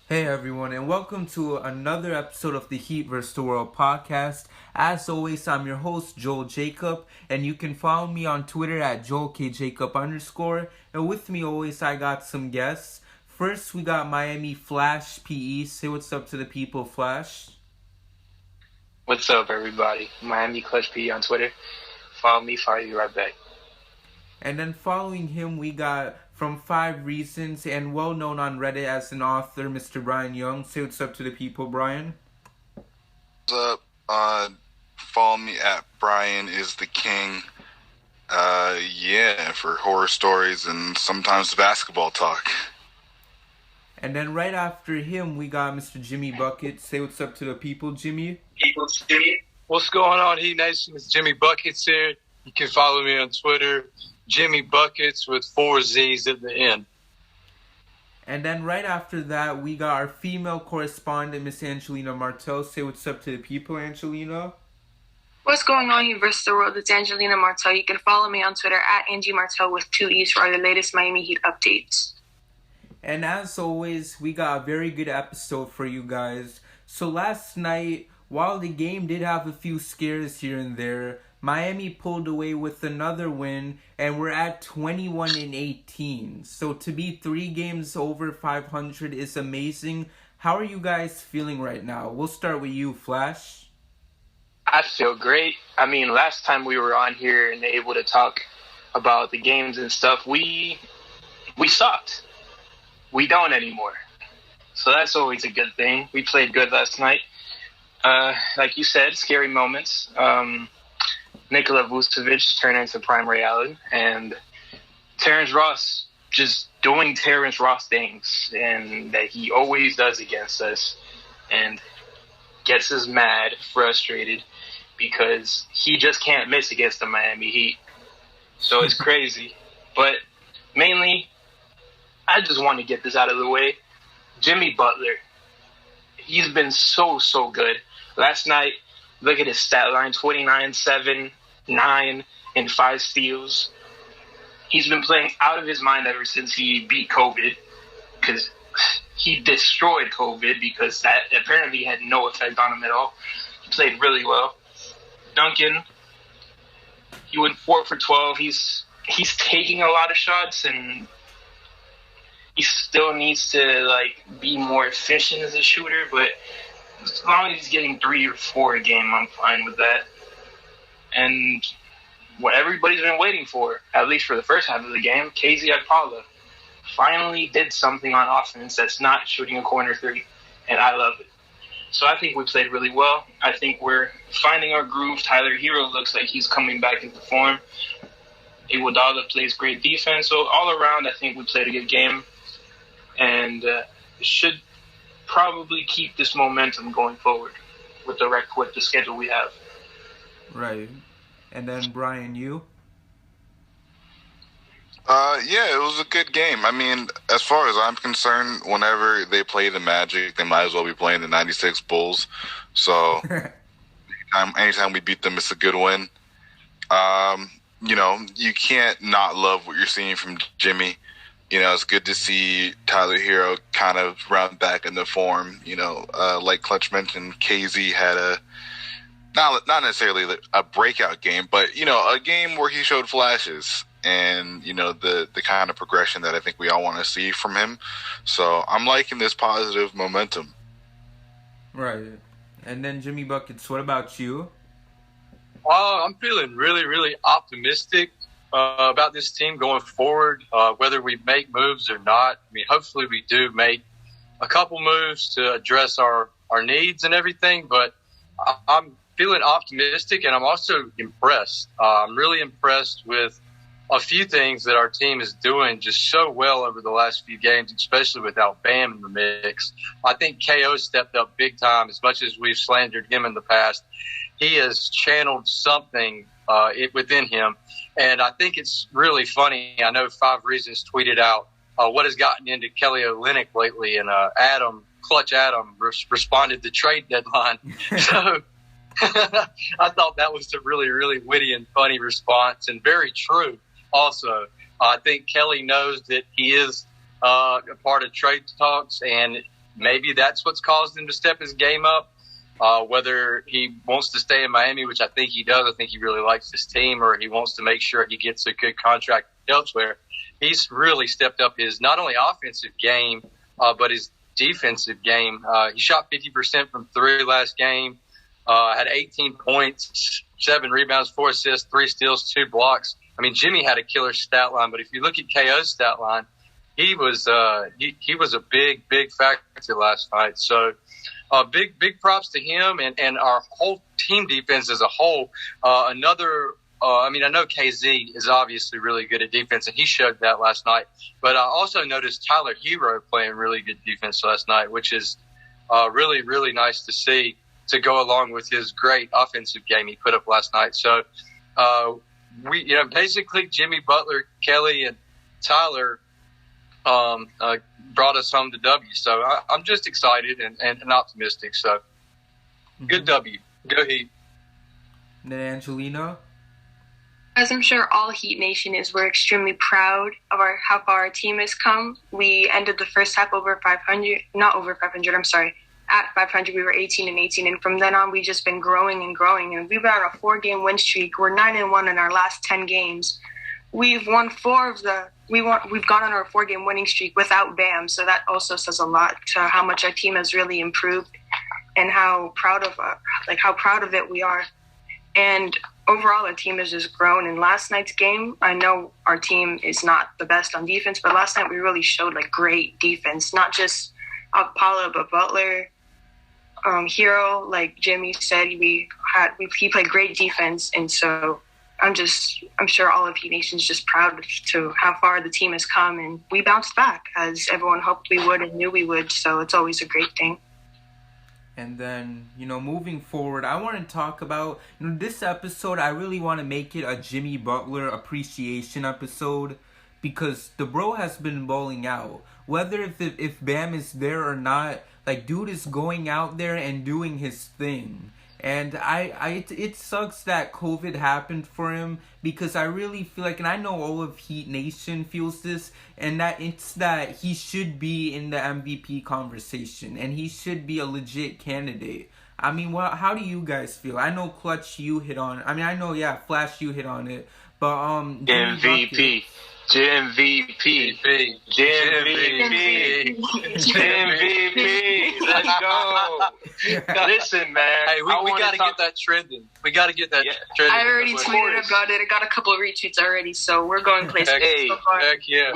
Hey everyone, and welcome to another episode of the Heat vs. the World podcast. As always, I'm your host, Joel Jacob, and you can follow me on Twitter at JoelKJacob_. And with me always, I got some guests. First, we got Miami Flash PE. Say what's up to the people, Flash. What's up, everybody? Miami Clutch P on Twitter. Follow me, follow you right back. And then following him, we got From 5 Reasons and well known on Reddit as an author, Mr. Brian Young. Say what's up to the people, Brian. What's up? Follow me at Brian is the King. For horror stories and sometimes basketball talk. And then right after him, we got Mr. Jimmy Bucket. Say what's up to the people, Jimmy. What's going on, Heat Nation? It's Jimmy Buckets here. You can follow me on Twitter, Jimmy Buckets with 4 Z's at the end. And then right after that, we got our female correspondent, Miss Angelina Martel. Say what's up to the people, Angelina. What's going on, Heat vs. the World? It's Angelina Martel. You can follow me on Twitter at Angie Martel with 2 E's for the latest Miami Heat updates. And as always, we got a very good episode for you guys. So last night, while the game did have a few scares here and there, Miami pulled away with another win, and we're at 21-18. So to be 3 games over 500 is amazing. How are you guys feeling right now? We'll start with you, Flash. I feel great. I mean, last time we were on here and able to talk about the games and stuff, we sucked. We don't anymore. So that's always a good thing. We played good last night. Like you said, scary moments. Nikola Vucevic turned into prime reality, and Terrence Ross just doing Terrence Ross things, and that he always does against us, and gets us mad, frustrated, because he just can't miss against the Miami Heat. So it's crazy. But mainly, I just want to get this out of the way. Jimmy Butler, he's been so good. Last night, look at his stat line, 29, 7, 9, and 5 steals. He's been playing out of his mind ever since he beat COVID, because he destroyed COVID, because that apparently had no effect on him at all. He played really well. Duncan, he went 4 for 12. He's taking a lot of shots, and he still needs to be more efficient as a shooter, but as long as he's getting 3 or 4 a game, I'm fine with that. And what everybody's been waiting for, at least for the first half of the game, KZ Okpala finally did something on offense that's not shooting a corner 3, and I love it. So I think we played really well. I think we're finding our groove. Tyler Hero looks like he's coming back into form. Iguodala plays great defense. So all around, I think we played a good game, and should probably keep this momentum going forward with the schedule we have. Right. And then, Brian, you? It was a good game. I mean, as far as I'm concerned, whenever they play the Magic, they might as well be playing the 96 Bulls. So anytime we beat them, it's a good win. You can't not love what you're seeing from Jimmy. It's good to see Tyler Hero kind of round back into form. Like Clutch mentioned, KZ had not necessarily a breakout game, but, a game where he showed flashes and, the kind of progression that I think we all want to see from him. So I'm liking this positive momentum. Right. And then Jimmy Buckets, what about you? I'm feeling really, really optimistic about this team going forward, whether we make moves or not. I mean, hopefully we do make a couple moves to address our needs and everything, but I'm feeling optimistic, and I'm also impressed. I'm really impressed with a few things that our team is doing just so well over the last few games, especially without Bam in the mix. I think KO stepped up big time. As much as we've slandered him in the past, he has channeled something within him. And I think it's really funny. I know 5 Reasons tweeted out what has gotten into Kelly Olynyk lately, and Clutch Adam responded to trade deadline. So I thought that was a really, really witty and funny response, and very true. Also, I think Kelly knows that he is a part of trade talks, and maybe that's what's caused him to step his game up. Whether he wants to stay in Miami, which I think he does. I think he really likes his team, or he wants to make sure he gets a good contract elsewhere. He's really stepped up his not only offensive game, but his defensive game. He shot 50% from three last game, had 18 points, 7 rebounds, 4 assists, 3 steals, 2 blocks. I mean, Jimmy had a killer stat line, but if you look at KO's stat line, he was a big factor last night. So big props to him and our whole team defense as a whole. I know KZ is obviously really good at defense, and he showed that last night. But I also noticed Tyler Hero playing really good defense last night, which is really, really nice to see, to go along with his great offensive game he put up last night. So basically Jimmy Butler, Kelly, and Tyler brought us home to W. So I'm just excited and optimistic. So good W. Go Heat. And then Angelina? As I'm sure all Heat Nation is, we're extremely proud of how far our team has come. We ended the first half over 500, not over 500, I'm sorry. At 500, we were 18-18, and from then on, we've just been growing and growing. And we've been on a 4-game win streak. We're 9-1 in our last 10 games. We've won 4 of the. We've gone on our 4-game winning streak without Bam, so that also says a lot to how much our team has really improved and how proud of it we are. And overall, our team has just grown. In last night's game, I know our team is not the best on defense, but last night we really showed great defense, not just Paula, but Butler, Hero. Like Jimmy said, he played great defense, and so I'm sure all of Heat Nation is just proud to how far the team has come, and we bounced back as everyone hoped we would and knew we would. So it's always a great thing. And then, moving forward, I want to talk about, this episode, I really want to make it a Jimmy Butler appreciation episode, because the bro has been balling out. Whether if Bam is there or not, dude is going out there and doing his thing. And it sucks that COVID happened for him, because I really feel and I know all of Heat Nation feels this, and that he should be in the MVP conversation, and he should be a legit candidate. I mean, how do you guys feel? I know Flash, you hit on it, but MVP. JIMVP. Let's go. Listen, man. Hey, we got to get that trending. We got to get that trending. I already tweeted about it. I got a couple of retweets already, so we're going places so far. Heck yeah.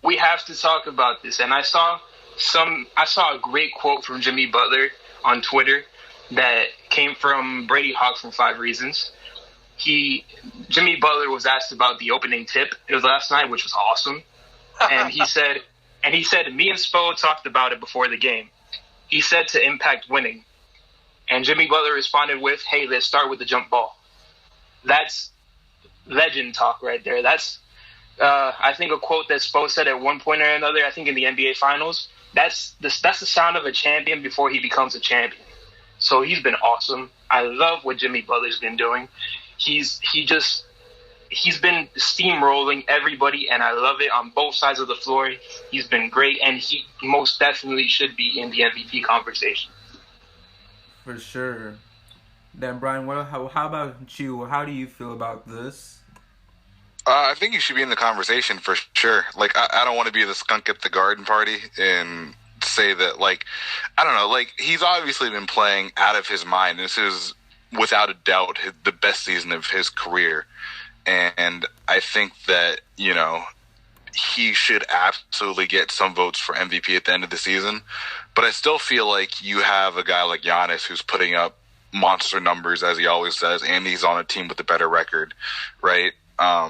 We have to talk about this. And I saw a great quote from Jimmy Butler on Twitter that came from Brady Hawk from 5 Reasons. Jimmy Butler was asked about the opening tip. It was last night, which was awesome. And he said, me and Spo talked about it before the game. He said to impact winning. And Jimmy Butler responded with, hey, let's start with the jump ball. That's legend talk right there. That's, I think, a quote that Spo said at one point or another, I think in the NBA Finals. That's the sound of a champion before he becomes a champion. So he's been awesome. I love what Jimmy Butler's been doing. He's been steamrolling everybody, and I love it on both sides of the floor. He's been great, and he most definitely should be in the MVP conversation. For sure. Then, Brian, how about you? How do you feel about this? I think he should be in the conversation for sure. I don't want to be the skunk at the garden party and say that, I don't know, he's obviously been playing out of his mind. This is, without a doubt, the best season of his career. And I think that, he should absolutely get some votes for MVP at the end of the season. But I still feel like you have a guy like Giannis who's putting up monster numbers, as he always says, and he's on a team with a better record, right? I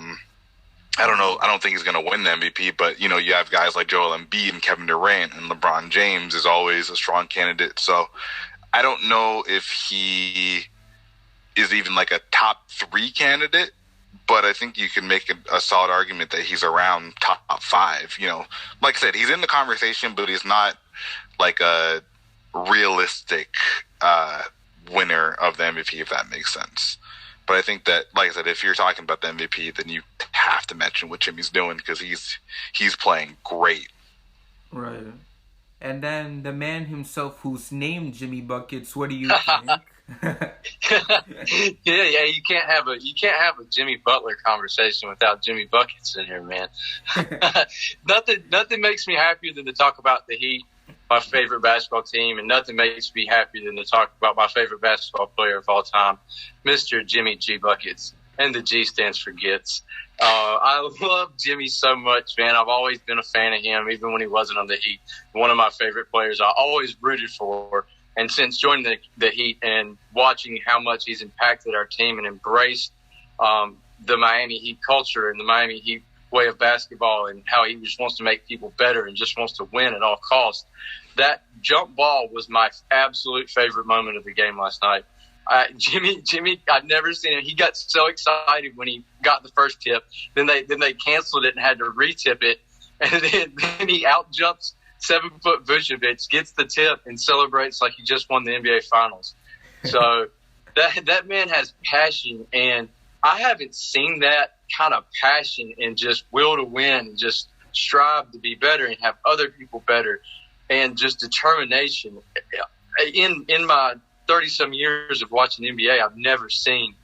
don't know. I don't think he's going to win the MVP, but, you have guys like Joel Embiid and Kevin Durant, and LeBron James is always a strong candidate. So I don't know if he is even a top 3 candidate, but I think you can make a solid argument that he's around top 5. Like I said, he's in the conversation, but he's not a realistic winner of the MVP, if that makes sense. But I think that, like I said, if you're talking about the MVP, then you have to mention what Jimmy's doing, because he's playing great. Right. And then the man himself who's named Jimmy Buckets, what do you think? yeah, you can't have a Jimmy Butler conversation without Jimmy Buckets in here, man. Nothing makes me happier than to talk about the Heat, my favorite basketball team, and nothing makes me happier than to talk about my favorite basketball player of all time, Mr. Jimmy G Buckets, and the G stands for Gets. I love Jimmy so much, man. I've always been a fan of him, even when he wasn't on the Heat. One of my favorite players I always rooted for. And since joining the Heat and watching how much he's impacted our team and embraced the Miami Heat culture and the Miami Heat way of basketball and how he just wants to make people better and just wants to win at all costs, that jump ball was my absolute favorite moment of the game last night. Jimmy, I'd never seen him. He got so excited when he got the first tip. Then they canceled it and had to retip it. And then he outjumps 7-foot Vucevic, gets the tip, and celebrates like he just won the NBA Finals. So that man has passion, and I haven't seen that kind of passion and just will to win and just strive to be better and have other people better and just determination. In my 30-some years of watching NBA, I've never seen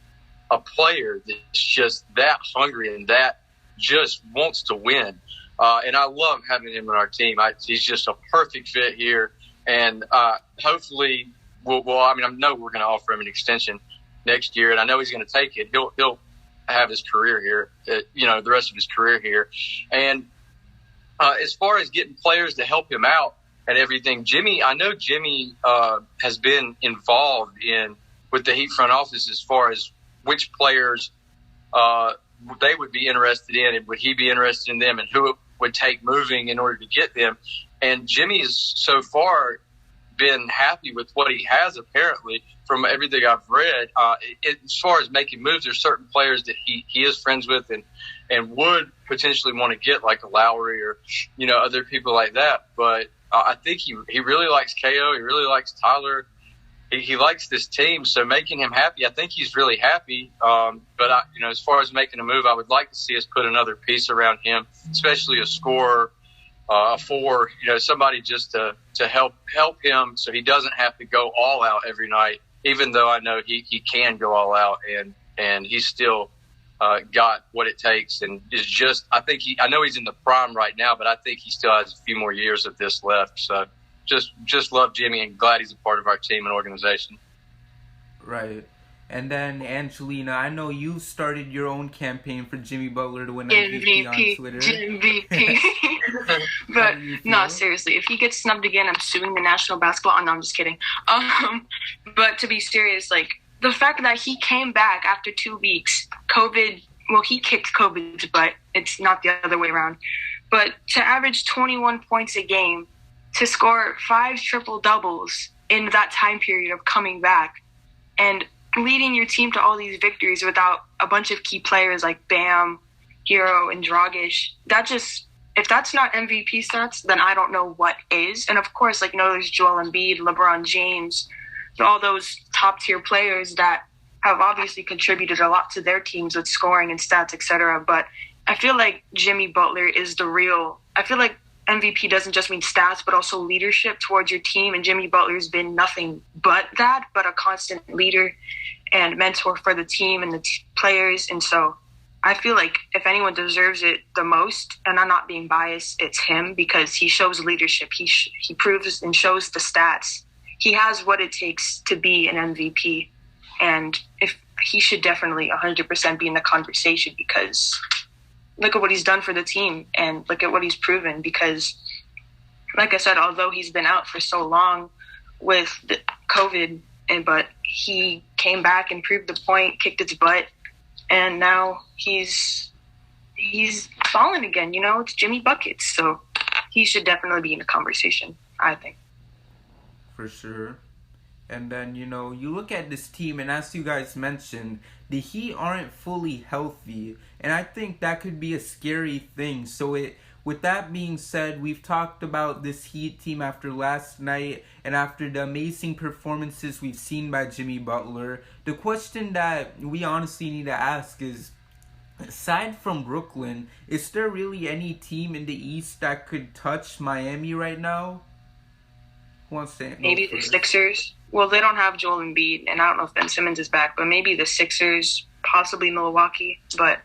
a player that's just that hungry and that just wants to win. And I love having him on our team. He's just a perfect fit here. And hopefully, I know we're going to offer him an extension next year, and I know he's going to take it. He'll have his career here, the rest of his career here. And as far as getting players to help him out and everything, I know Jimmy has been involved with the Heat front office as far as which players they would be interested in, and would he be interested in them, and who it would take moving in order to get them. And Jimmy's so far been happy with what he has, apparently, from everything I've read. As far as making moves, there's certain players that he is friends with and would potentially want to get, like a Lowry or, other people like that. But I think he really likes KO. He really likes Tyler. He likes this team, so making him happy, I think he's really happy. But as far as making a move, I would like to see us put another piece around him, especially a scorer, a four, somebody just to help him, so he doesn't have to go all out every night. Even though I know he can go all out, and he's still got what it takes, and is just. I know he's in the prime right now, but I think he still has a few more years of this left. So. Just love Jimmy and glad he's a part of our team and organization. Right. And then, Angelina, I know you started your own campaign for Jimmy Butler to win MVP on Twitter. JIMVP. But, no, seriously, if he gets snubbed again, I'm suing the National Basketball. No, I'm just kidding. But to be serious, the fact that he came back after 2 weeks, he kicked COVID's butt. It's not the other way around. But to average 21 points a game, to score 5 triple-doubles in that time period of coming back and leading your team to all these victories without a bunch of key players like Bam, Hero, and Dragic, if that's not MVP stats, then I don't know what is. And of course, there's Joel Embiid, LeBron James, all those top-tier players that have obviously contributed a lot to their teams with scoring and stats, etc. But I feel like Jimmy Butler is I feel like MVP doesn't just mean stats, but also leadership towards your team. And Jimmy Butler's been nothing but that, but a constant leader and mentor for the team and the players. And so I feel like if anyone deserves it the most, and I'm not being biased, it's him, because he shows leadership. He proves and shows the stats. He has what it takes to be an MVP. And he should definitely 100% be in the conversation, because look at what he's done for the team and look at what he's proven. Because, like I said, although he's been out for so long with the COVID, but he came back and proved the point, kicked its butt, and now he's fallen again. It's Jimmy Buckets, so he should definitely be in the conversation, I think. For sure. And then, you look at this team, and as you guys mentioned, the Heat aren't fully healthy. And I think that could be a scary thing. So with that being said, we've talked about this Heat team after last night and after the amazing performances we've seen by Jimmy Butler. The question that we honestly need to ask is, aside from Brooklyn, is there really any team in the East that could touch Miami right now? Who wants to Maybe the Sixers. Well, they don't have Joel Embiid, and I don't know if Ben Simmons is back, but maybe the Sixers, possibly Milwaukee. But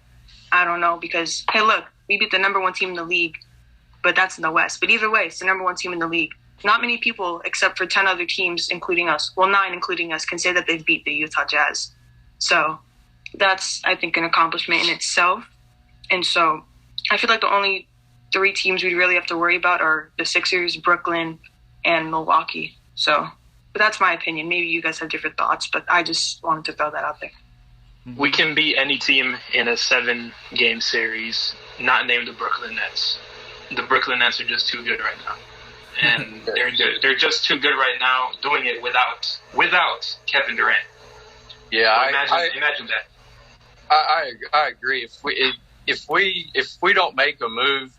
I don't know because, hey, look, we beat the number one team in the league, but that's in the West. But either way, it's the number one team in the league. Not many people, except for 10 other teams, including us, well, 9 including us, can say that they've beat the Utah Jazz. So that's, I think, an accomplishment in itself. And so I feel like the only 3 teams we really have to worry about are the Sixers, Brooklyn, and Milwaukee. So, but that's my opinion. Maybe you guys have different thoughts, but I just wanted to throw that out there. We can beat any team in a 7-game series, not named the Brooklyn Nets. The Brooklyn Nets are just too good right now. And they're just too good right now doing it without Kevin Durant. Yeah, imagine that. I agree. If we don't make a move,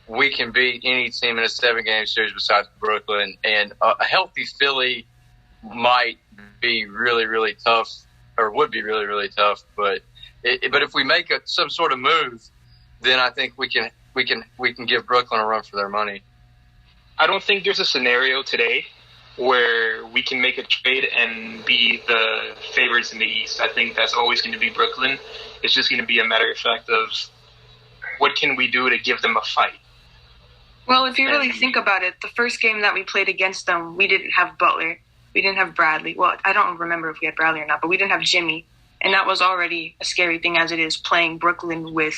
we can beat any team in a 7-game series besides Brooklyn. And a healthy Philly might be really, really tough, or would be really, really tough. But if we make some sort of move, then I think we can give Brooklyn a run for their money. I don't think there's a scenario today where we can make a trade and be the favorites in the East. I think that's always going to be Brooklyn. It's just going to be a matter of fact of what can we do to give them a fight. Well, if you really think about it, the first game that we played against them, we didn't have Butler. We didn't have Bradley. Well, I don't remember if we had Bradley or not, but we didn't have Jimmy. And that was already a scary thing as it is playing Brooklyn with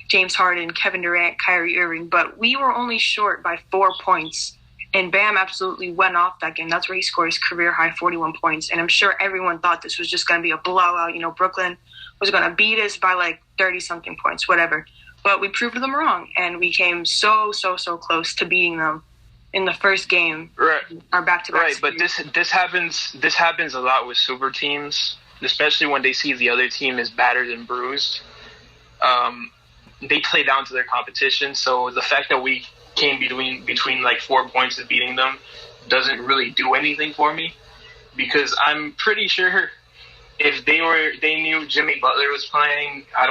James Harden, Kevin Durant, Kyrie Irving. But we were only short by 4 points. And Bam absolutely went off that game. That's where he scored his career-high 41 points. And I'm sure everyone thought this was just going to be a blowout. You know, Brooklyn was going to beat us by like 30-something points, whatever. But we proved them wrong, and we came so close to beating them in the first game. Right. Our back-to-back. Right, but this happens a lot with super teams, especially when they see the other team is battered and bruised. They play down to their competition, so the fact that we came between like 4 points of beating them doesn't really do anything for me, because I'm pretty sure if they knew Jimmy Butler was playing, I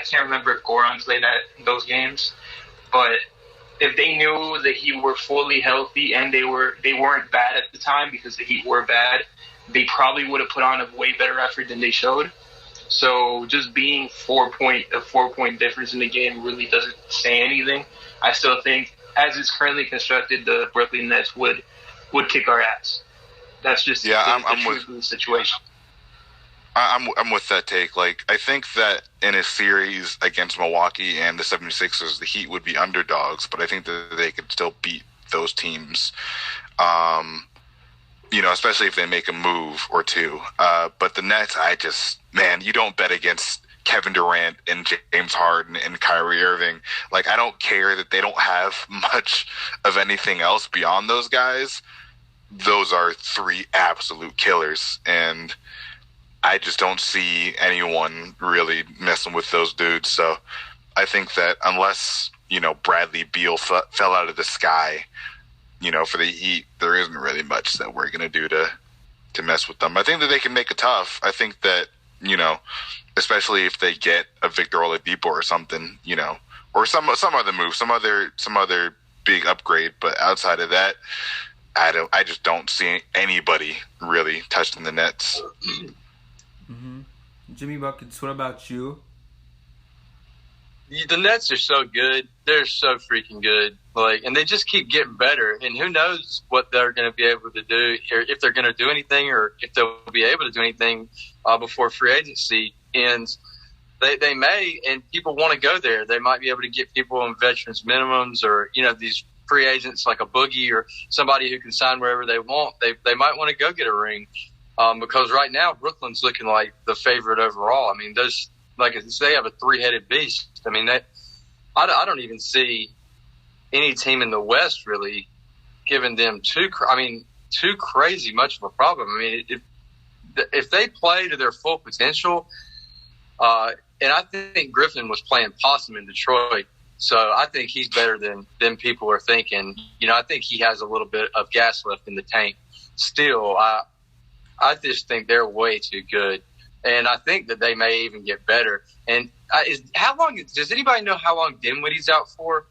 can't remember if Goran played at those games, but if they knew that he were fully healthy and they weren't bad at the time because the Heat were bad, they probably would have put on a way better effort than they showed. So just being a 4-point difference in the game really doesn't say anything. I still think, as it's currently constructed, the Brooklyn Nets would kick our ass. That's just the truth of the situation. I'm with that take. Like, I think that in a series against Milwaukee and the 76ers, the Heat would be underdogs, but I think that they could still beat those teams. Especially if they make a move or two. But the Nets, you don't bet against Kevin Durant and James Harden and Kyrie Irving. Like, I don't care that they don't have much of anything else beyond those guys. Those are 3 absolute killers, and I just don't see anyone really messing with those dudes. So I think that unless, Bradley Beal fell out of the sky, for the Heat, there isn't really much that we're going to do to mess with them. I think that they can make it tough. I think that, especially if they get a Victor Oladipo or something, or some other move, some other big upgrade. But outside of that, I just don't see anybody really touching the Nets. Mm-hmm. Jimmy Buckets, what about you? The Nets are so good. They're so freaking good. And they just keep getting better. And who knows what they're going to be able to do, or if they're going to do anything, or if they'll be able to do anything before free agency ends. They may, and people want to go there. They might be able to get people on veterans minimums, or these free agents like a Boogie or somebody who can sign wherever they want. They might want to go get a ring. Because right now Brooklyn's looking like the favorite overall. I mean, they have a 3-headed beast. I mean, I don't even see any team in the West really giving them too crazy much of a problem. I mean, if they play to their full potential, and I think Griffin was playing possum in Detroit, so I think he's better than people are thinking. I think he has a little bit of gas left in the tank. Still, I just think they're way too good, and I think that they may even get better. And how long? Does anybody know how long Dinwiddie's out for?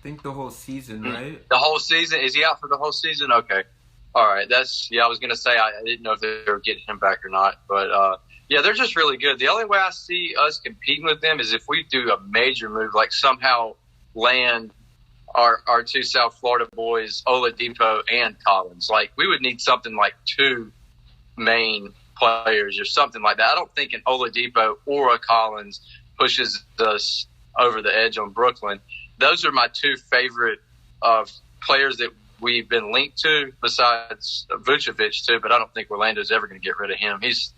think the whole season, right? The whole season? Is he out for the whole season? Okay. All right. I was going to say I didn't know if they were getting him back or not. But, yeah, they're just really good. The only way I see us competing with them is if we do a major move, like somehow land our two South Florida boys, Oladipo and Collins. Like, we would need something like two main players or something like that. I don't think an Oladipo or a Collins pushes us over the edge on Brooklyn. Those are my two favorite players that we've been linked to, besides Vucevic too. But I don't think Orlando's ever going to get rid of him. He's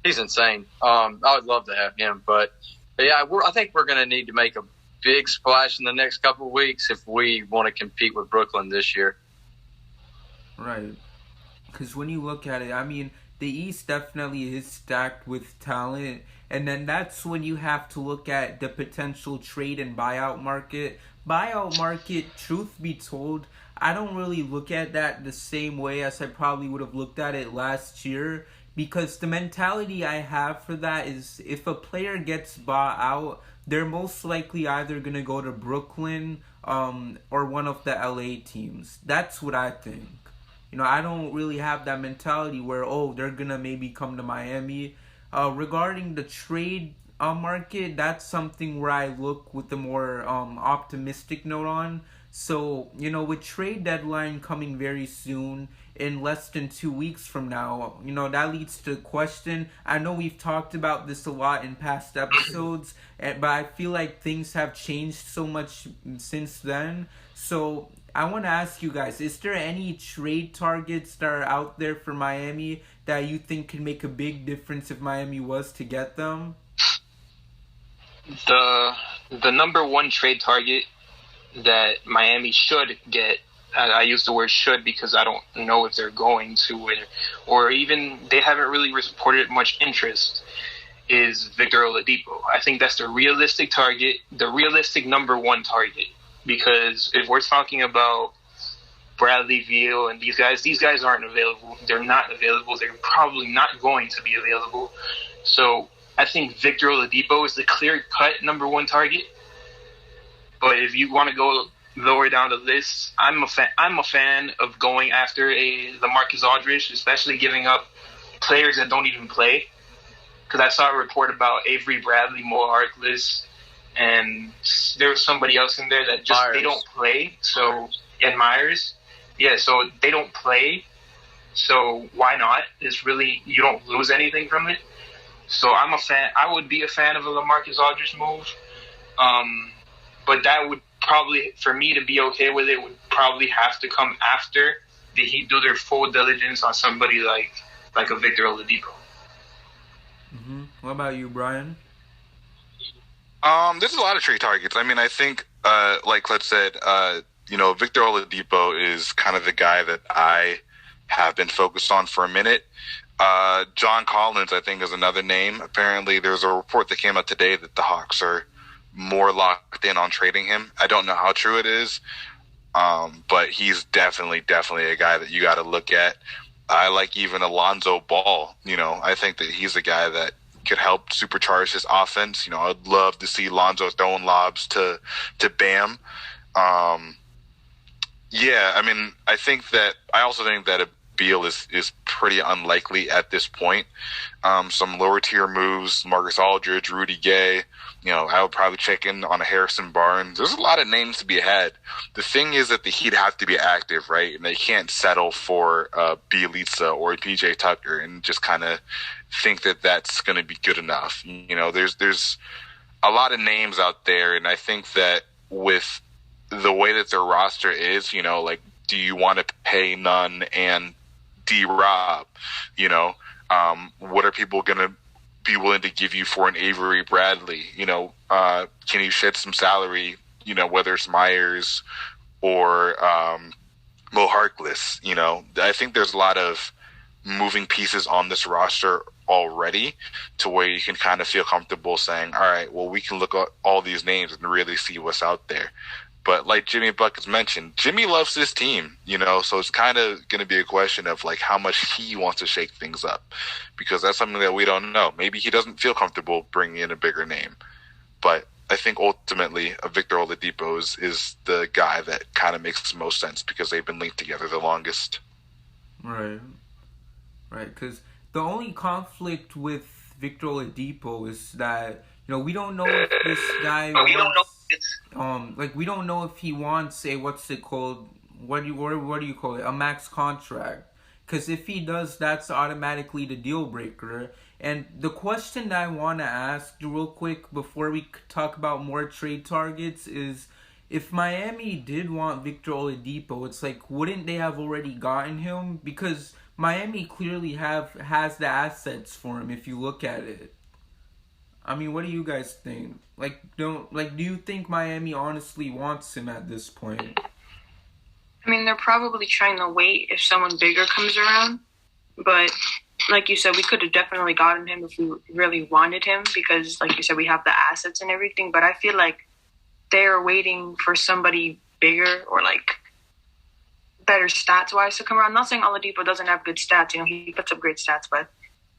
insane. I would love to have him, but yeah, I think we're going to need to make a big splash in the next couple of weeks if we want to compete with Brooklyn this year. Right. Because when you look at it, I mean, the East definitely is stacked with talent. And then that's when you have to look at the potential trade and buyout market. Buyout market, truth be told, I don't really look at that the same way as I probably would have looked at it last year. Because the mentality I have for that is if a player gets bought out, they're most likely either going to go to Brooklyn or one of the LA teams. That's what I think. You know, I don't really have that mentality where, they're going to maybe come to Miami. Regarding the trade market, that's something where I look with a more optimistic note on. So, you know, with trade deadline coming very soon, in less than 2 weeks from now, you know, that leads to a question. I know we've talked about this a lot in past episodes, but I feel like things have changed so much since then. So I want to ask you guys, is there any trade targets that are out there for Miami that you think can make a big difference if Miami was to get them? The number one trade target that Miami should get, I use the word should because I don't know if they're going to or even they haven't really reported much interest, is Victor Oladipo. I think that's the realistic target, the realistic number one target. Because if we're talking about Bradley Beal and these guys aren't available. They're not available. They're probably not going to be available. So I think Victor Oladipo is the clear-cut number one target. But if you want to go lower down the list, I'm a fan of going after a LaMarcus Aldridge, especially giving up players that don't even play. Because I saw a report about Avery Bradley, Mo Harkless, and there was somebody else in there that just Myers. They don't play. So and Myers, yeah. So they don't play. So why not? It's really, you don't lose anything from it. So I'm a fan. I would be a fan of a LaMarcus Aldridge move. But that would probably, for me to be okay with it, would probably have to come after the Heat do their full diligence on somebody like a Victor Oladipo. Mm-hmm. What about you, Brian? There's a lot of trade targets. I mean, I think, like Clutch said, Victor Oladipo is kind of the guy that I have been focused on for a minute. John Collins, I think, is another name. Apparently, there's a report that came out today that the Hawks are more locked in on trading him. I don't know how true it is, but he's definitely a guy that you got to look at. I like even Alonzo Ball. I think that he's a guy that could help supercharge his offense. I'd love to see Lonzo throwing lobs to Bam. Yeah, I mean, I also think that a Beal is pretty unlikely at this point. Some lower tier moves, Marcus Aldridge, Rudy Gay. I would probably check in on a Harrison Barnes. There's a lot of names to be had. The thing is that the Heat have to be active, right? And they can't settle for Bielitsa or PJ Tucker and just kind of think that that's going to be good enough. There's a lot of names out there, and I think that with the way that their roster is, do you want to pay Nunn and D-Rob? What are people going to be willing to give you for an Avery Bradley? Can you shed some salary, whether it's Myers or Mo Harkless? I think there's a lot of moving pieces on this roster already to where you can kind of feel comfortable saying, all right, well, we can look at all these names and really see what's out there. But like Jimmy Buckets mentioned, Jimmy loves this team, so it's kind of going to be a question of like how much he wants to shake things up, because that's something that we don't know. Maybe he doesn't feel comfortable bringing in a bigger name, but I think ultimately Victor Oladipo is the guy that kind of makes the most sense because they've been linked together the longest. Right. Right, because the only conflict with Victor Oladipo is that, we don't know if this guy wants, we don't know if he wants a, what's it called, what do you call it, a max contract. Because if he does, that's automatically the deal breaker. And the question that I want to ask real quick before we talk about more trade targets is, if Miami did want Victor Oladipo, it's like, wouldn't they have already gotten him? Because Miami clearly has the assets for him if you look at it. I mean, what do you guys think? Do you think Miami honestly wants him at this point? I mean, they're probably trying to wait if someone bigger comes around. But like you said, we could have definitely gotten him if we really wanted him because, like you said, we have the assets and everything. But I feel like they're waiting for somebody bigger or better stats-wise to come around. I'm not saying Oladipo doesn't have good stats. He puts up great stats, but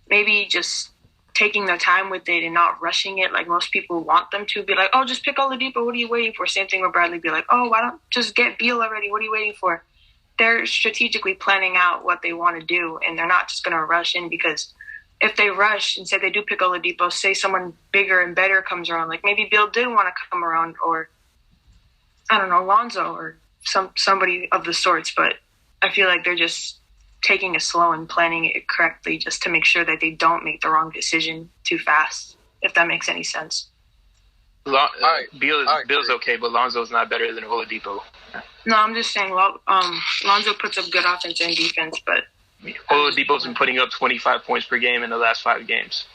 maybe just taking their time with it and not rushing it like most people want them to. Be like, oh, just pick Oladipo. What are you waiting for? Same thing with Bradley. Be like, oh, why don't just get Beal already? What are you waiting for? They're strategically planning out what they want to do, and they're not just going to rush in because if they rush and say they do pick Oladipo, say someone bigger and better comes around, like maybe Beal did want to come around or, I don't know, Lonzo or somebody of the sorts, but I feel like they're just taking it slow and planning it correctly just to make sure that they don't make the wrong decision too fast, if that makes any sense. Bill's okay, but Lonzo's not better than Oladipo. No, I'm just saying Lonzo puts up good offense and defense, but Oladipo's been putting up 25 points per game in the last 5 games.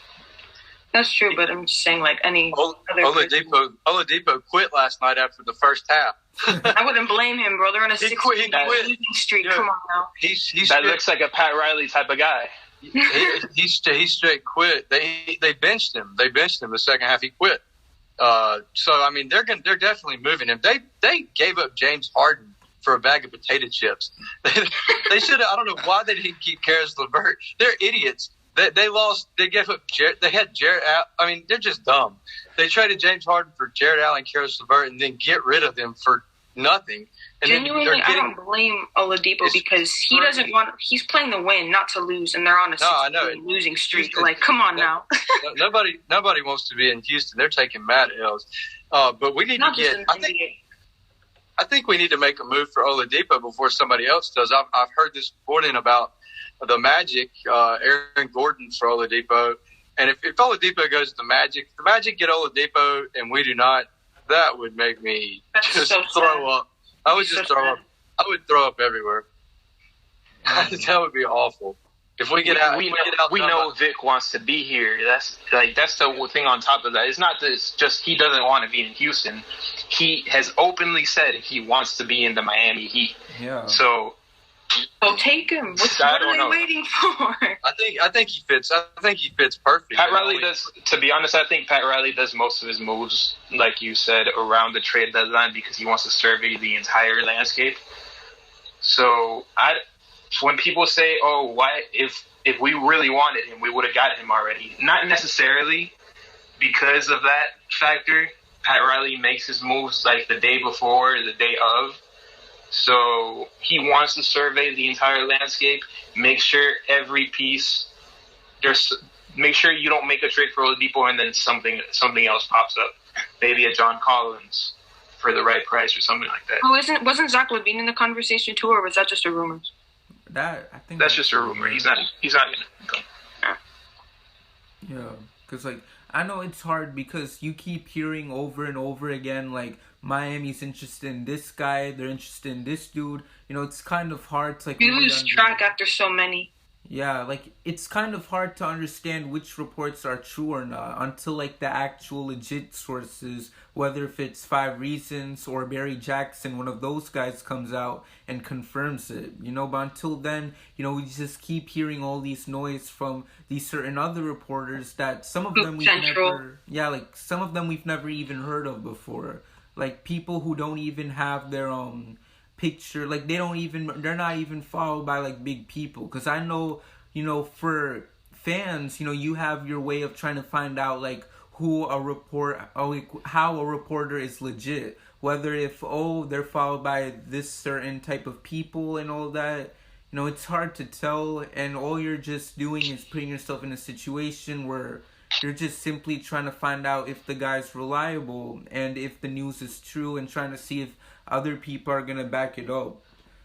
That's true, but I'm just saying any other Oladipo quit last night after the first half. I wouldn't blame him, bro. They're on a 6-game losing streak. Yeah. Come on now. That looks like a Pat Riley type of guy. he straight quit. They benched him. They benched him the second half. He quit. So I mean, they're definitely moving him. They gave up James Harden for a bag of potato chips. They should. I don't know why they didn't keep Karis LeVert. They're idiots. They lost. They gave up. They had Jarrett. I mean, they're just dumb. They traded James Harden for Jarrett Allen, Karis LeVert, and then get rid of them for nothing. And genuinely, I don't blame Oladipo because he doesn't want. He's playing to win, not to lose, and they're on a losing streak. Come on now. Nobody wants to be in Houston. They're taking mad L's. But we need to get. I think we need to make a move for Oladipo before somebody else does. I've heard this morning about the Magic, Aaron Gordon for Oladipo. And if Oladipo goes to the Magic get Oladipo and we do not, that would make me throw up. I would just throw up. I would throw up everywhere. That would be awful. If we get out, we know Vic wants to be here. That's the thing on top of that. It's not just he doesn't want to be in Houston. He has openly said he wants to be in the Miami Heat. Yeah. So take him. What are they waiting for? I think he fits. I think he fits perfectly. Pat Riley does. To be honest, I think Pat Riley does most of his moves, like you said, around the trade deadline because he wants to survey the entire landscape. So when people say, "Oh, why if we really wanted him, we would have got him already," not necessarily because of that factor. Pat Riley makes his moves like the day before, the day of. So he wants to survey the entire landscape, make sure every piece. Make sure you don't make a trade for Oladipo and then something else pops up, maybe a John Collins for the right price or something like that. Oh, wasn't Zach Levine in the conversation too, or was that just a rumor? I think that's just a rumor. He's not gonna come. Yeah, because I know it's hard because you keep hearing over and over again Miami's interested in this guy, they're interested in this dude. It's kind of hard to you lose track after so many. Yeah, it's kind of hard to understand which reports are true or not until the actual legit sources, whether if it's 5 Reasons or Barry Jackson, one of those guys comes out and confirms it. But until then, we just keep hearing all these noise from these certain other reporters that some of them some of them we've never even heard of before. People who don't even have their picture, they're not even followed by big people, because I know for fans, you have your way of trying to find out how a reporter is legit. Whether if they're followed by this certain type of people and all that, it's hard to tell. And all you're just doing is putting yourself in a situation where you're just simply trying to find out if the guy's reliable and if the news is true, and trying to see if other people are gonna back it up.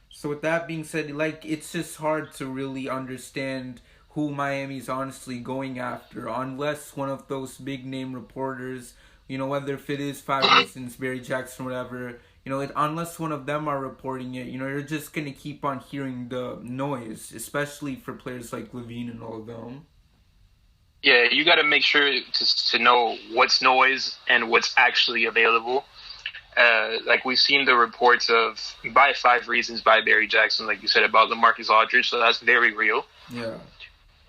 So with that being said, it's just hard to really understand who Miami's honestly going after, unless one of those big name reporters, whether if it is 5 Reasons, Barry Jackson, whatever, unless one of them are reporting it, you're just going to keep on hearing the noise, especially for players like Levine and all of them. Yeah, you got to make sure to know what's noise and what's actually available. Like we've seen the reports of by 5 Reasons by Barry Jackson, like you said, about LaMarcus Aldridge, so that's very real. Yeah.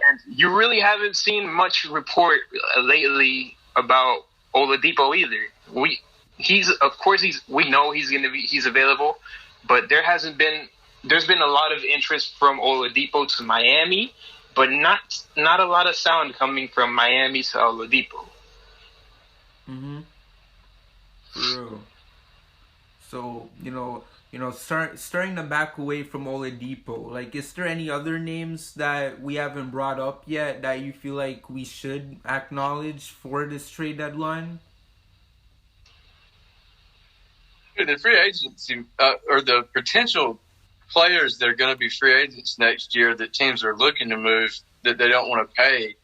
And you really haven't seen much report lately about Oladipo either. We know he's available, but there's been a lot of interest from Oladipo to Miami, but not a lot of sound coming from Miami to Oladipo. Mm-hmm. True. So, starting to back away from Oladipo, is there any other names that we haven't brought up yet that you feel like we should acknowledge for this trade deadline? The free agency, or the potential players that are going to be free agents next year that teams are looking to move that they don't want to pay,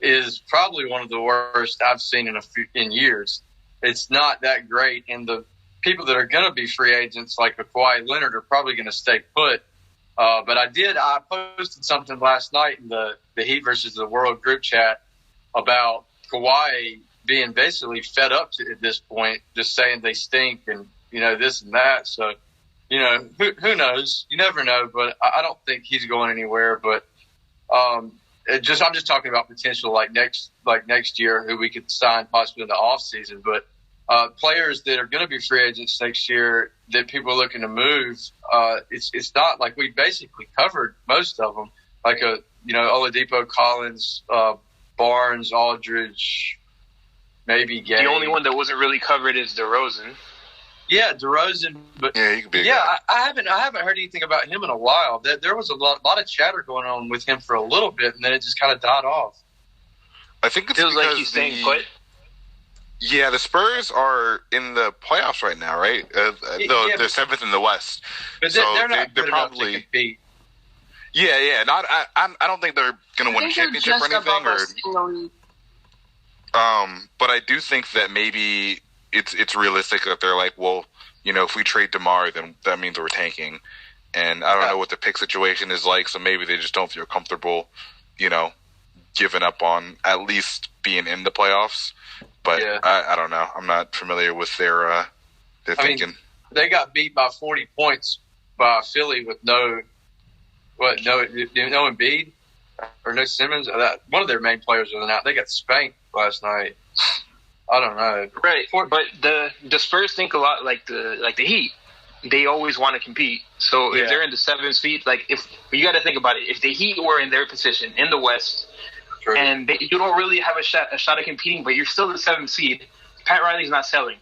is probably one of the worst I've seen in years. It's not that great, and the people that are going to be free agents like Kawhi Leonard are probably going to stay put. But I posted something last night in the Heat versus the World group chat about Kawhi being basically fed up at this point, just saying they stink and, this and that. So, who knows? You never know, but I don't think he's going anywhere. But I'm just talking about potential next year who we could sign possibly in the off season. But players that are going to be free agents next year that people are looking to move, it's not like we basically covered most of them. Oladipo, Collins, Barnes, Aldridge, maybe Gay. The only one that wasn't really covered is DeRozan. Yeah, DeRozan, but yeah, he could be. Yeah, I haven't heard anything about him in a while. There was a lot of chatter going on with him for a little bit, and then it just kind of died off. I think it feels like he's staying put. Yeah, the Spurs are in the playoffs right now, right? They're 7th in the West, but so they're not they're probably. To compete. Yeah. I don't think they're going to win a championship or anything. But I do think that maybe it's realistic that they're like, well, if we trade DeMar, then that means we're tanking, and I don't know what the pick situation is like, so maybe they just don't feel comfortable, giving up on at least being in the playoffs. But yeah. I don't know. I'm not familiar with their thinking. They got beat by 40 points by Philly with no Embiid or no Simmons. One of their main players was out. They got spanked last night. I don't know. Right, but the Spurs think a lot like the Heat. They always want to compete. So if they're in the 7th seed, if you got to think about it, if the Heat were in their position in the West. True. And you don't really have a shot at competing, but you're still the 7th seed. Pat Riley's not selling.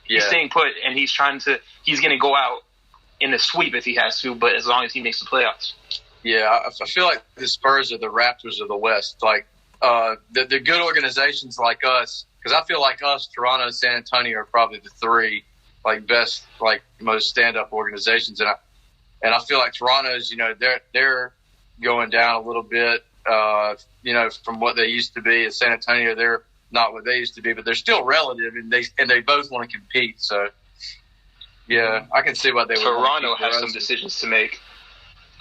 Yeah. He's staying put, and he's going to go out in a sweep if he has to, but as long as he makes the playoffs. Yeah, I feel like the Spurs are the Raptors of the West. The good organizations like us, because I feel like us, Toronto, San Antonio are probably the 3 best, most stand-up organizations, and I feel like Toronto's, they're going down a little bit. From what they used to be. In San Antonio, they're not what they used to be, but they're still relative, and they both want to compete. So, yeah, I can see why they would. Toronto has some decisions to make.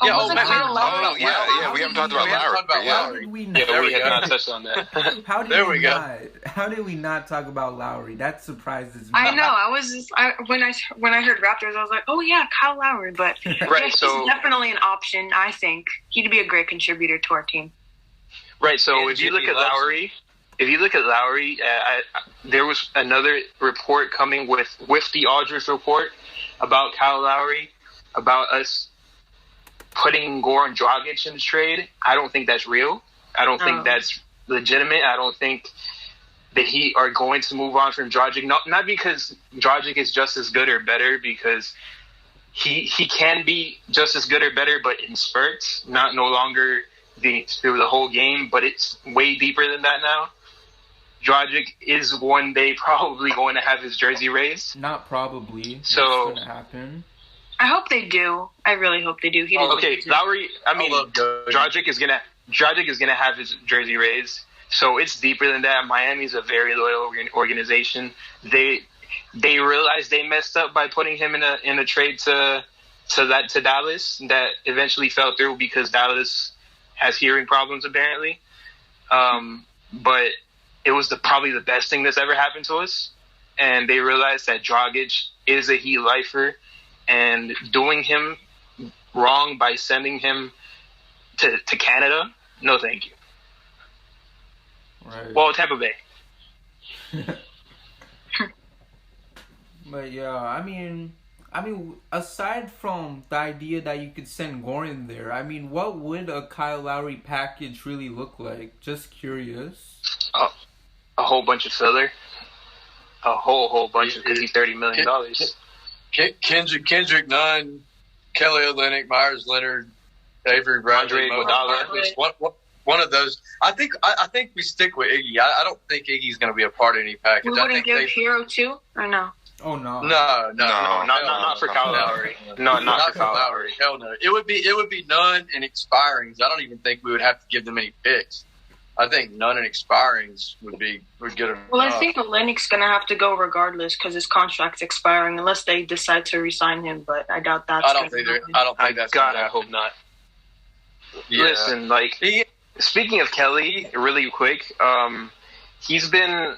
We haven't talked about Lowry. We have not touched on that. How did we not talk about Lowry? That surprises me. I know. I was just when I heard Raptors, I was like, oh yeah, Kyle Lowry. But right, so he's definitely an option. I think he'd be a great contributor to our team. Right. So if you look at Lowry, there was another report coming with the Aldridge report about Kyle Lowry, about us putting Goran Dragic in the trade. I don't think that's real. I don't think that's legitimate. I don't think the Heat are going to move on from Dragic. Not because Dragic is just as good or better, because he can be just as good or better, but in spurts, no longer through the whole game. But it's way deeper than that now. Dragic is one day probably going to have his jersey raised. Not probably. So it's going to happen. I hope they do. I really hope they do. Lowry. Dragic is gonna have his jersey raised. So it's deeper than that. Miami's a very loyal organization. They realized they messed up by putting him in a trade to Dallas that eventually fell through because Dallas has hearing problems apparently. But it was probably the best thing that's ever happened to us. And they realized that Dragic is a Heat lifer, and doing him wrong by sending him to Canada, no thank you. Right. Well, Tampa Bay. But yeah, I mean, aside from the idea that you could send Goran there, I mean, what would a Kyle Lowry package really look like? Just curious. A whole bunch of filler. A whole bunch because he's $30 million. Kendrick Nunn, Kelly Olynyk, Myers Leonard, Avery Bradley, one of those. I think we stick with Iggy. I don't think Iggy's going to be a part of any package. We wouldn't give Hero too, or no? Oh no. No, not for Kyle Lowry. No, not for Kyle Lowry. Hell no. It would be Nunn and expirings. I don't even think we would have to give them any picks. I think Nunn and expirings would get enough. Well, I think Olynyk's going to have to go regardless because his contract's expiring unless they decide to re-sign him. But I doubt that's. I don't think that's. God, I hope not. Yeah. Listen, speaking of Kelly, really quick, he's been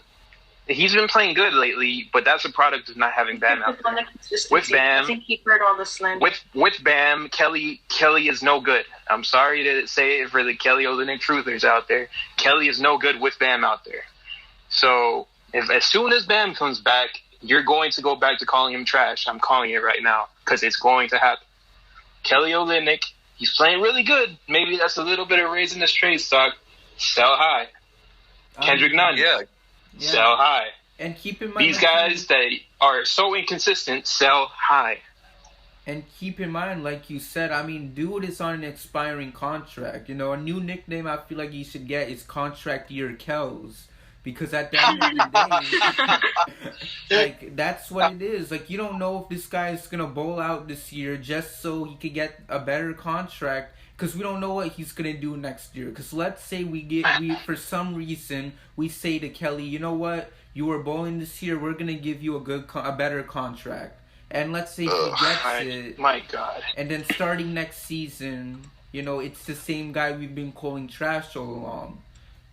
playing good lately, but that's a product of not having Bam out there. With Bam, I think he heard all the slander. With Bam, Kelly is no good. I'm sorry to say it for the Kelly Olynyk truthers out there. Kelly is no good with Bam out there. So as soon as Bam comes back, you're going to go back to calling him trash. I'm calling it right now because it's going to happen. Kelly Olynyk, he's playing really good. Maybe that's a little bit of raising his trade stock. Sell high. Kendrick Nunn. Yeah. Sell high. And keep in mind these guys that are so inconsistent, sell high. And keep in mind, like you said, I mean, dude is on an expiring contract. You know, a new nickname I feel like you should get is Contract Year Kells. Because at the end of the day, like, that's what it is. Like, you don't know if this guy is going to bowl out this year just so he could get a better contract. Because we don't know what he's going to do next year. Because let's say we for some reason, we say to Kelly, you know what? You were bowling this year. We're going to give you a better contract. And let's say he gets it. My God. And then starting next season, you know, it's the same guy we've been calling trash all along.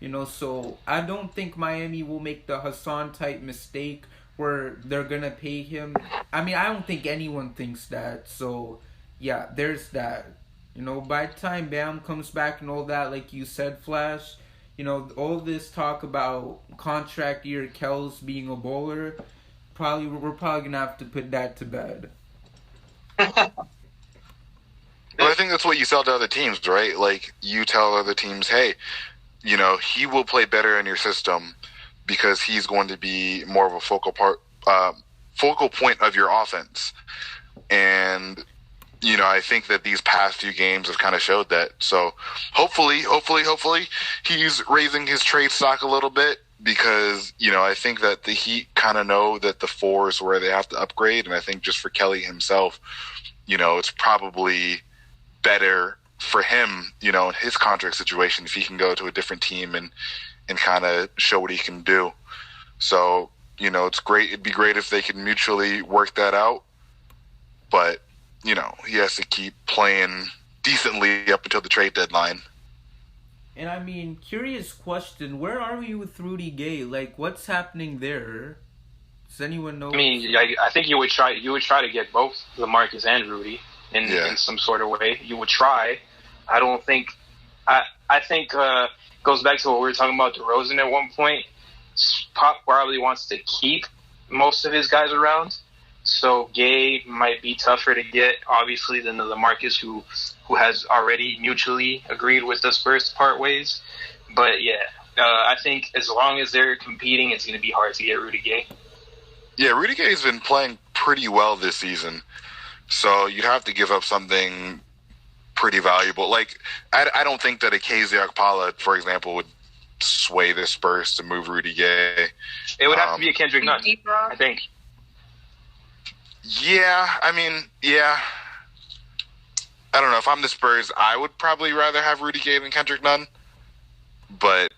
You know, so I don't think Miami will make the Hassan type mistake where they're going to pay him. I mean, I don't think anyone thinks that. So, yeah, there's that. You know, by the time Bam comes back and all that, like you said, Flash, you know, all this talk about contract year Kells being a bowler, we're probably going to have to put that to bed. Well, I think that's what you sell to other teams, right? Like, you tell other teams, hey, you know, he will play better in your system because he's going to be more of a focal point of your offense. And, you know, I think that these past few games have kind of showed that. So hopefully he's raising his trade stock a little bit because, you know, I think that the Heat kind of know that the 4 is where they have to upgrade. And I think just for Kelly himself, you know, it's probably better for him, you know, in his contract situation, if he can go to a different team and kind of show what he can do. So, you know, it's great. It'd be great if they could mutually work that out. But, you know, he has to keep playing decently up until the trade deadline. And I mean, curious question, where are we with Rudy Gay? Like, what's happening there? Does anyone know? I mean, I think you would try to get both LaMarcus and Rudy in some sort of way. You would try. I don't think. I think goes back to what we were talking about DeRozan at one point. Pop probably wants to keep most of his guys around, so Gay might be tougher to get, obviously, than the LaMarcus who has already mutually agreed with the Spurs to part ways. But yeah, I think as long as they're competing, it's going to be hard to get Rudy Gay. Yeah, Rudy Gay's been playing pretty well this season, so you'd have to give up something pretty valuable. Like, I don't think that a KZ Okpala, for example, would sway the Spurs to move Rudy Gay. It would have to be a Kendrick Nunn, I think. Yeah, I mean, yeah. I don't know. If I'm the Spurs, I would probably rather have Rudy Gay than Kendrick Nunn. But,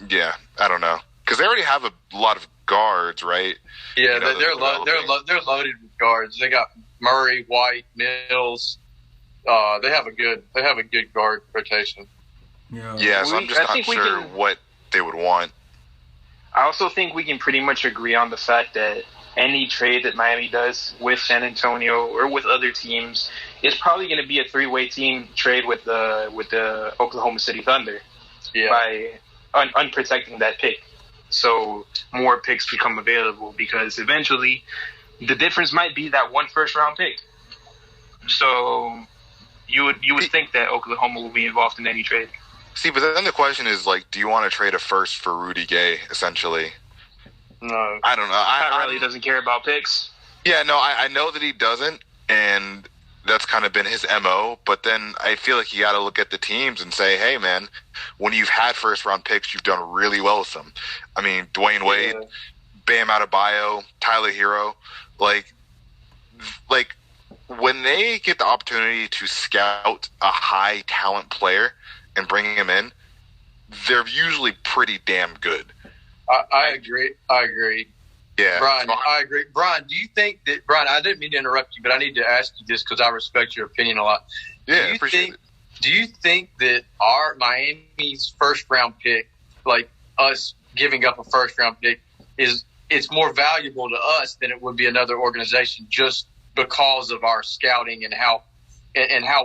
yeah, I don't know. Because they already have a lot of guards, right? Yeah, you know, they're loaded with guards. They got Murray, White, Mills. They have a good guard rotation. Yeah, so I'm just not sure what they would want. I also think we can pretty much agree on the fact that any trade that Miami does with San Antonio or with other teams is probably going to be a three-way team trade with the Oklahoma City Thunder by unprotecting that pick. So more picks become available because eventually the difference might be that one first-round pick. So you would think that Oklahoma will be involved in any trade. See, but then the question is, like, do you want to trade a first for Rudy Gay, essentially? No. I don't know. Pat Riley doesn't care about picks. Yeah, no, I know that he doesn't, and that's kind of been his MO, but then I feel like you got to look at the teams and say, hey, man, when you've had first-round picks, you've done really well with them. I mean, Dwayne Wade, Bam Adebayo, Tyler Hero, like when they get the opportunity to scout a high-talent player and bring him in, they're usually pretty damn good. I agree. Yeah. Brian, I agree. Brian, do you think that – Brian, I didn't mean to interrupt you, but I need to ask you this because I respect your opinion a lot. Yeah, appreciate it. Do you think that our Miami's first-round pick, like us giving up a first-round pick, it's more valuable to us than it would be another organization just because of our scouting and how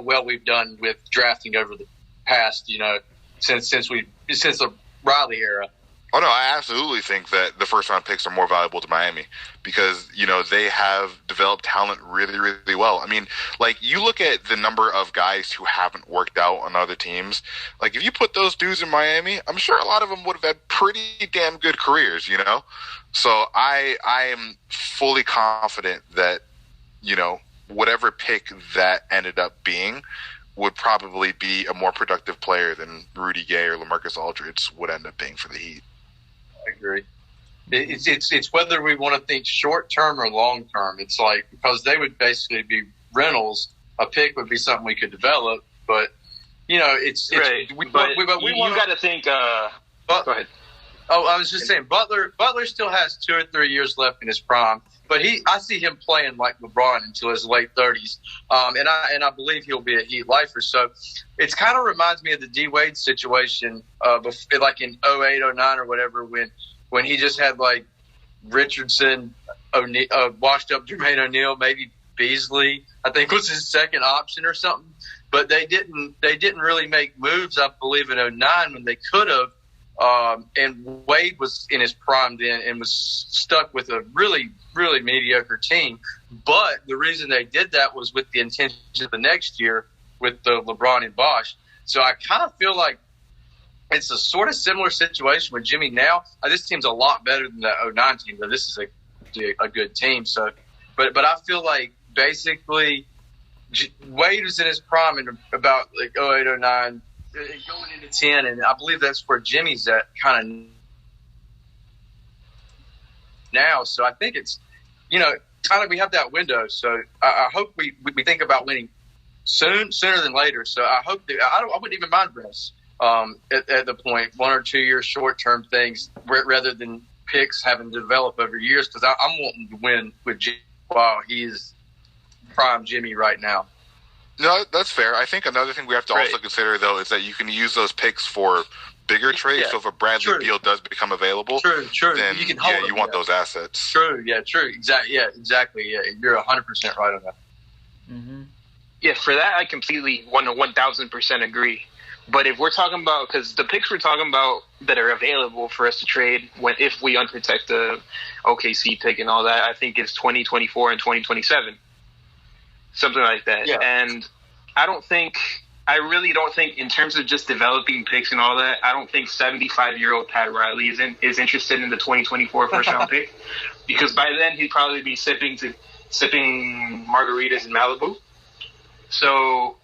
well we've done with drafting over the past, since the Riley era? Oh, no, I absolutely think that the first-round picks are more valuable to Miami because, they have developed talent really, really well. I mean, like, you look at the number of guys who haven't worked out on other teams. Like, if you put those dudes in Miami, I'm sure a lot of them would have had pretty damn good careers, So I am fully confident that, whatever pick that ended up being would probably be a more productive player than Rudy Gay or LaMarcus Aldridge would end up being for the Heat. I agree. It's whether we want to think short term or long term. It's like because they would basically be rentals. A pick would be something we could develop, but it's right. We got to think. Go ahead. Oh, I was just saying, Butler still has 2 or 3 years left in his prime, but I see him playing like LeBron until his late 30s, and I believe he'll be a Heat lifer. So it kind of reminds me of the D Wade situation, like in 08, 09 or whatever, when he just had like Richardson, washed up Jermaine O'Neal, maybe Beasley, I think was his second option or something, but they didn't really make moves, I believe, in 09 when they could have. And Wade was in his prime then and was stuck with a really, really mediocre team. But the reason they did that was with the intention of the next year with the LeBron and Bosh. So I kind of feel like it's a sort of similar situation with Jimmy now. This team's a lot better than that 09 team, but this is a good team. So, but I feel like basically Wade was in his prime in about like 08, 09. Going into 10, and I believe that's where Jimmy's at kind of now. So I think it's, kind of we have that window. So I hope we think about winning sooner than later. So I hope that I wouldn't even mind Bress at the point 1 or 2 year short term things rather than picks having developed over years because I'm wanting to win with Jimmy while he's prime Jimmy right now. No, that's fair. I think another thing we have to also consider, though, is that you can use those picks for bigger trades. Yeah. So if a Bradley Beal does become available, then you want those assets. True. Exactly. Yeah, you're 100% right on that. Mm-hmm. Yeah, for that I completely 1,000% agree. But if we're talking about, because the picks we're talking about that are available for us to trade if we unprotect the OKC pick and all that, I think it's 2024 and 2027. Something like that. Yeah. And I don't think I really don't think, in terms of just developing picks and all that, I don't think 75-year-old Pat Riley is interested in the 2024 first-round pick, because by then he'd probably be sipping margaritas in Malibu. So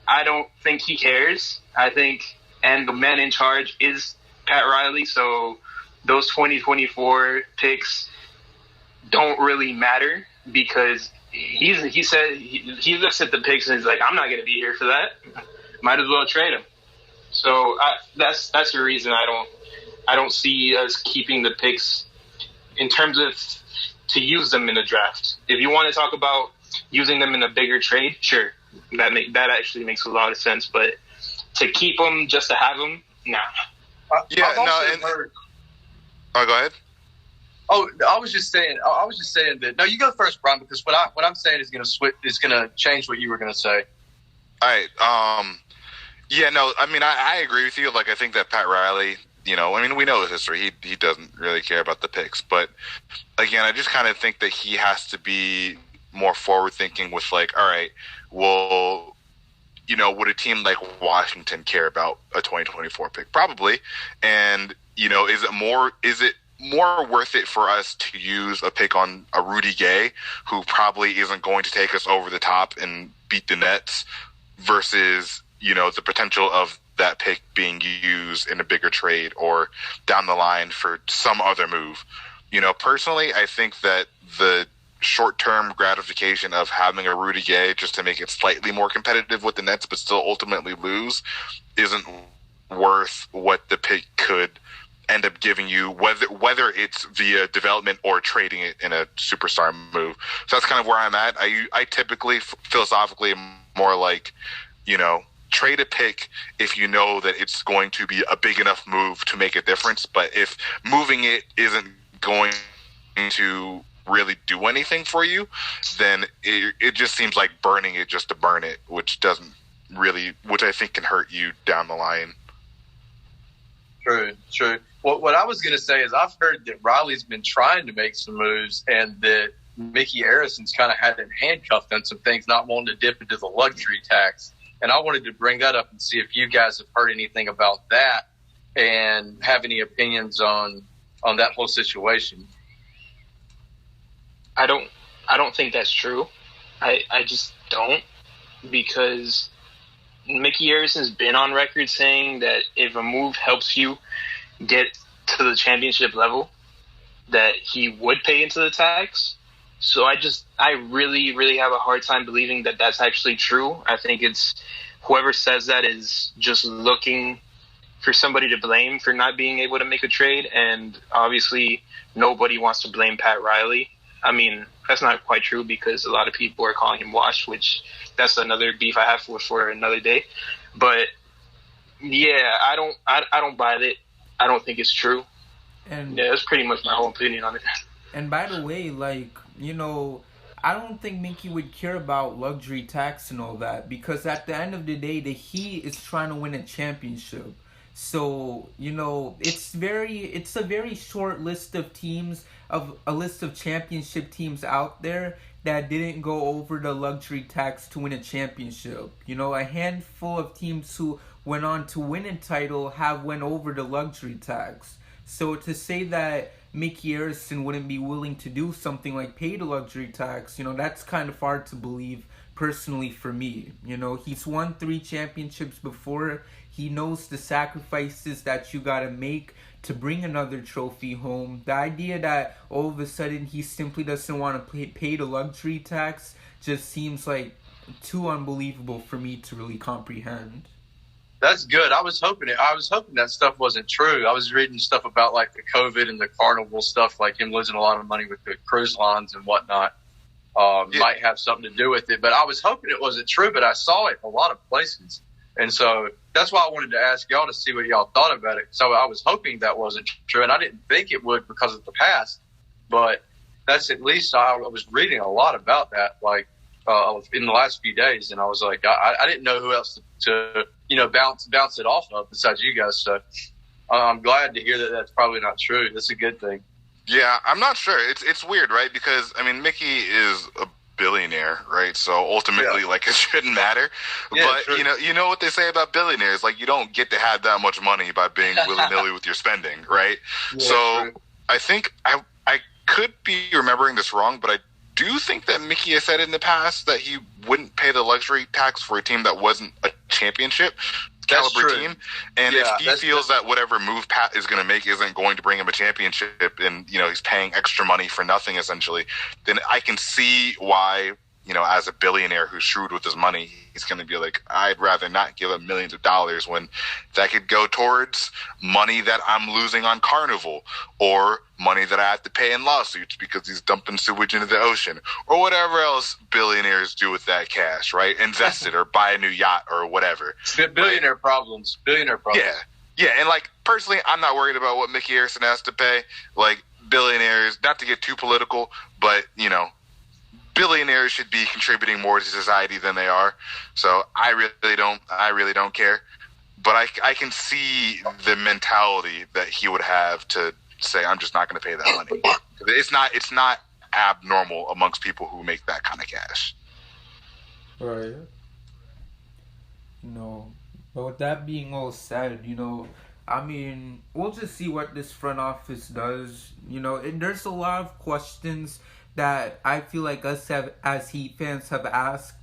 I don't think he cares. I think, and the man in charge is Pat Riley, so those 2024 picks don't really matter, because he looks at the picks and he's like, I'm not going to be here for that. Might as well trade him. So that's the reason I don't see us keeping the picks in terms of to use them in the draft. If you want to talk about using them in a bigger trade, sure, that actually makes a lot of sense. But to keep them just to have them, nah. Oh, go ahead. Oh, I was just saying that. No, you go first, Brian, because what I'm saying is going to change what you were going to say. All right. Yeah. No. I mean, I agree with you. Like, I think that Pat Riley, we know his history. He doesn't really care about the picks. But again, I just kind of think that he has to be more forward thinking with, like, all right, well, would a team like Washington care about a 2024 pick? Probably. And is it more worth it for us to use a pick on a Rudy Gay, who probably isn't going to take us over the top and beat the Nets, versus, the potential of that pick being used in a bigger trade or down the line for some other move? Personally, I think that the short-term gratification of having a Rudy Gay just to make it slightly more competitive with the Nets but still ultimately lose isn't worth what the pick could end up giving you, whether it's via development or trading it in a superstar move. So that's kind of where I'm at. I typically, philosophically, am more like, trade a pick if you know that it's going to be a big enough move to make a difference. But if moving it isn't going to really do anything for you, then it just seems like burning it just to burn it, which I think can hurt you down the line. True. What I was going to say is I've heard that Riley's been trying to make some moves and that Mickey Arrison's kind of had him handcuffed on some things, not wanting to dip into the luxury tax. And I wanted to bring that up and see if you guys have heard anything about that and have any opinions on that whole situation. I don't think that's true. I just don't, because Mickey Harrison's been on record saying that if a move helps you get to the championship level, that he would pay into the tax. So I really, really have a hard time believing that that's actually true. I think it's whoever says that is just looking for somebody to blame for not being able to make a trade. And obviously nobody wants to blame Pat Riley. I mean, that's not quite true, because a lot of people are calling him washed, which that's another beef I have for another day. But yeah, I don't buy it. I don't think it's true. And yeah, that's pretty much my whole opinion on it. And by the way, I don't think Mickey would care about luxury tax and all that, because at the end of the day, the Heat is trying to win a championship. So, it's a very short list of teams, of a list of championship teams out there that didn't go over the luxury tax to win a championship. A handful of teams who went on to win a title have went over the luxury tax. So to say that Mickey Harrison wouldn't be willing to do something like pay the luxury tax, that's kind of hard to believe personally for me. He's won 3 championships before. He knows the sacrifices that you gotta make to bring another trophy home. The idea that all of a sudden he simply doesn't want to pay the luxury tax just seems like too unbelievable for me to really comprehend. That's good. I was hoping that stuff wasn't true. I was reading stuff about like the COVID and the carnival stuff, like him losing a lot of money with the cruise lines and whatnot. Might have something to do with it, but I was hoping it wasn't true. But I saw it in a lot of places, and so that's why I wanted to ask y'all to see what y'all thought about it. So I was hoping that wasn't true, and I didn't think it would because of the past. But that's at least I was reading a lot about that, like in the last few days, and I was like, I didn't know who else to bounce it off of besides you guys. So I'm glad to hear that that's probably not true. That's a good thing. Yeah, I'm not sure. It's weird, right? Because, I mean, Mickey is a billionaire, right? So ultimately, like, it shouldn't matter. Yeah, But sure. you know what they say about billionaires? Like, you don't get to have that much money by being willy-nilly with your spending, right? Yeah, so true. I think I could be remembering this wrong, but I do think that Mickey has said in the past that he wouldn't pay the luxury tax for a team that wasn't a championship That's caliber true. team. And Yeah, if he feels that whatever move Pat is going to make isn't going to bring him a championship, and he's paying extra money for nothing essentially, then I can see why, as a billionaire who's shrewd with his money, he's going to be like, I'd rather not give up millions of dollars when that could go towards money that I'm losing on Carnival, or money that I have to pay in lawsuits because he's dumping sewage into the ocean, or whatever else billionaires do with that cash, right? Invest it or buy a new yacht or whatever. Billionaire problems. Yeah. Yeah, and like personally, I'm not worried about what Mickey Harrison has to pay. Like, billionaires, not to get too political, but billionaires should be contributing more to society than they are. So I really don't care. But I can see the mentality that he would have to say, I'm just not going to pay that money. It's not abnormal amongst people who make that kind of cash. Right. But with that being all said, I mean, we'll just see what this front office does. And there's a lot of questions that I feel like us as Heat fans have asked,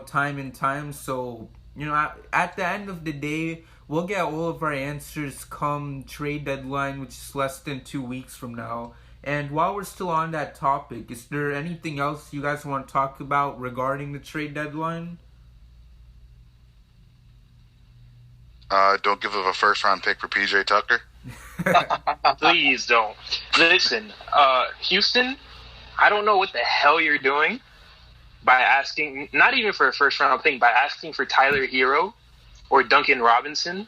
time and time. So, at the end of the day, we'll get all of our answers come trade deadline, which is less than 2 weeks from now. And while we're still on that topic, is there anything else you guys want to talk about regarding the trade deadline? Don't give up a first-round pick for PJ Tucker. Please don't. Listen, Houston, I don't know what the hell you're doing by asking, not even for a first-round pick, by asking for Tyler Hero or Duncan Robinson.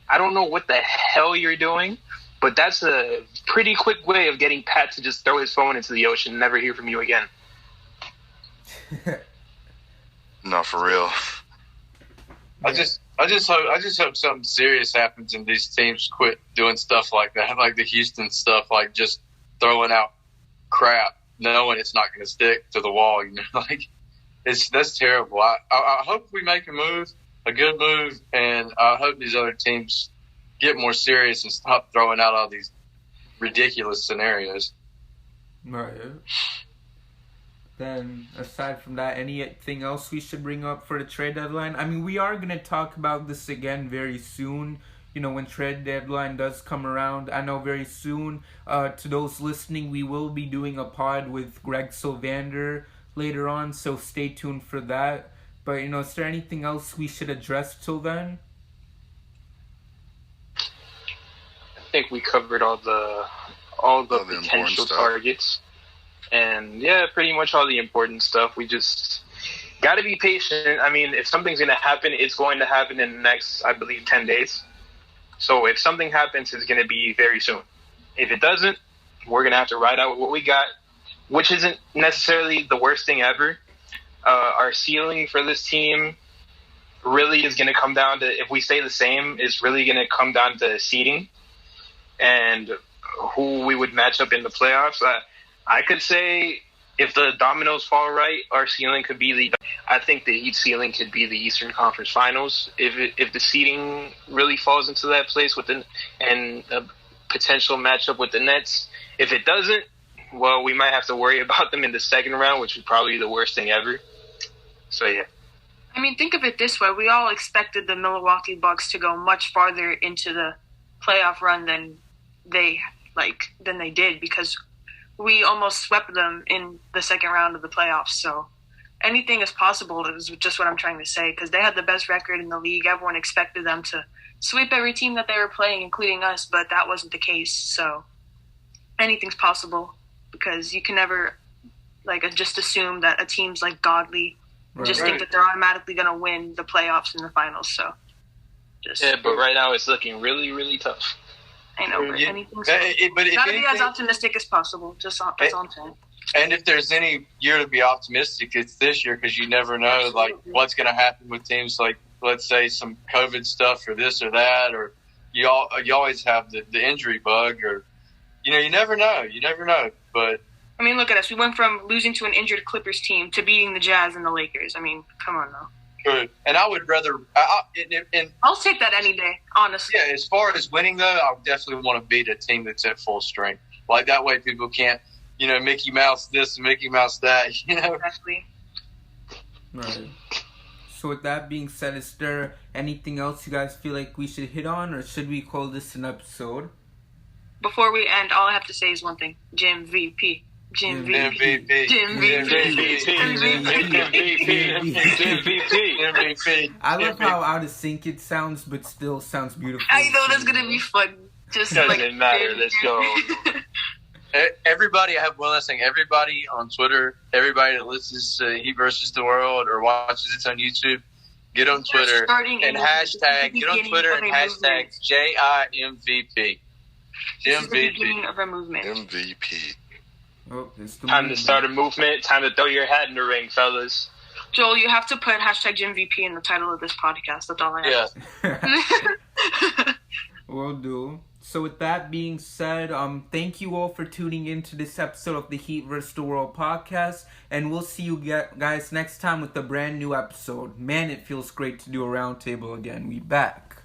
I don't know what the hell you're doing, but that's a pretty quick way of getting Pat to just throw his phone into the ocean and never hear from you again. No, for real. I just hope something serious happens and these teams quit doing stuff like that, like the Houston stuff, like just throwing out crap, knowing it's not going to stick to the wall. Like that's terrible. I hope we make a good move, and I hope these other teams get more serious and stop throwing out all these ridiculous scenarios. Right. Then, aside from that, anything else we should bring up for the trade deadline? I mean, we are going to talk about this again very soon, when trade deadline does come around. I know very soon, to those listening, we will be doing a pod with Greg Sylvander later on, so stay tuned for that. But, is there anything else we should address till then? I think we covered all the potential targets. And yeah, pretty much all the important stuff. We just got to be patient. I mean, if something's going to happen, it's going to happen in the next, I believe, 10 days. So if something happens, it's going to be very soon. If it doesn't, we're going to have to ride out with what we got, which isn't necessarily the worst thing ever. Our ceiling for this team really is going to come down to, if we stay the same, it's really going to come down to seeding and who we would match up in the playoffs. I could say if the dominoes fall right, our ceiling could be I think the Heat ceiling could be the Eastern Conference Finals. If the seeding really falls into that place and a potential matchup with the Nets. If it doesn't, well, we might have to worry about them in the second round, which would probably be the worst thing ever. So, yeah. I mean, think of it this way. We all expected the Milwaukee Bucks to go much farther into the playoff run than they did, because we almost swept them in the second round of the playoffs. So anything is possible is just what I'm trying to say, because they had the best record in the league. Everyone expected them to sweep every team that they were playing, including us, but that wasn't the case. So anything's possible, because you can never just assume that a team's godly, just think that they're automatically going to win the playoffs and the finals. So but right now it's looking really, really tough. I know, but anything's gotta be as optimistic as possible. That's all I'm saying. And if there's any year to be optimistic, it's this year, because you never know what's going to happen with teams. Let's say some COVID stuff or this or that, or you always have the injury bug, or you never know. But I mean, look at us. We went from losing to an injured Clippers team to beating the Jazz and the Lakers. I mean, come on now. Good. And I would rather I'll take that any day, honestly. Yeah, as far as winning, though, I would definitely want to beat a team that's at full strength. Like, that way people can't, Mickey Mouse this and Mickey Mouse that, Exactly. Right. So with that being said, is there anything else you guys feel like we should hit on, or should we call this an episode? Before we end, all I have to say is one thing. JIMVP. JIMVP. MVP. I love how out of sync it sounds, but still sounds beautiful. I know that's gonna be fun. Just doesn't matter. Let's go. Everybody, I have one last thing. Everybody on Twitter, everybody that listens to Heat versus the World or watches it on YouTube, get on Twitter and hashtag JIMVP. This is the beginning of a movement. MVP. Oh, it's the Time movement. to start a movement. Time to throw your hat in the ring, fellas. Joel, you have to put hashtag JIMVP in the title of this podcast. That's all I have. Yeah. Will do. So with that being said, thank you all for tuning in to this episode of the Heat vs. the World podcast, and we'll see you guys next time with a brand new episode. Man, it feels great to do a roundtable again. We back.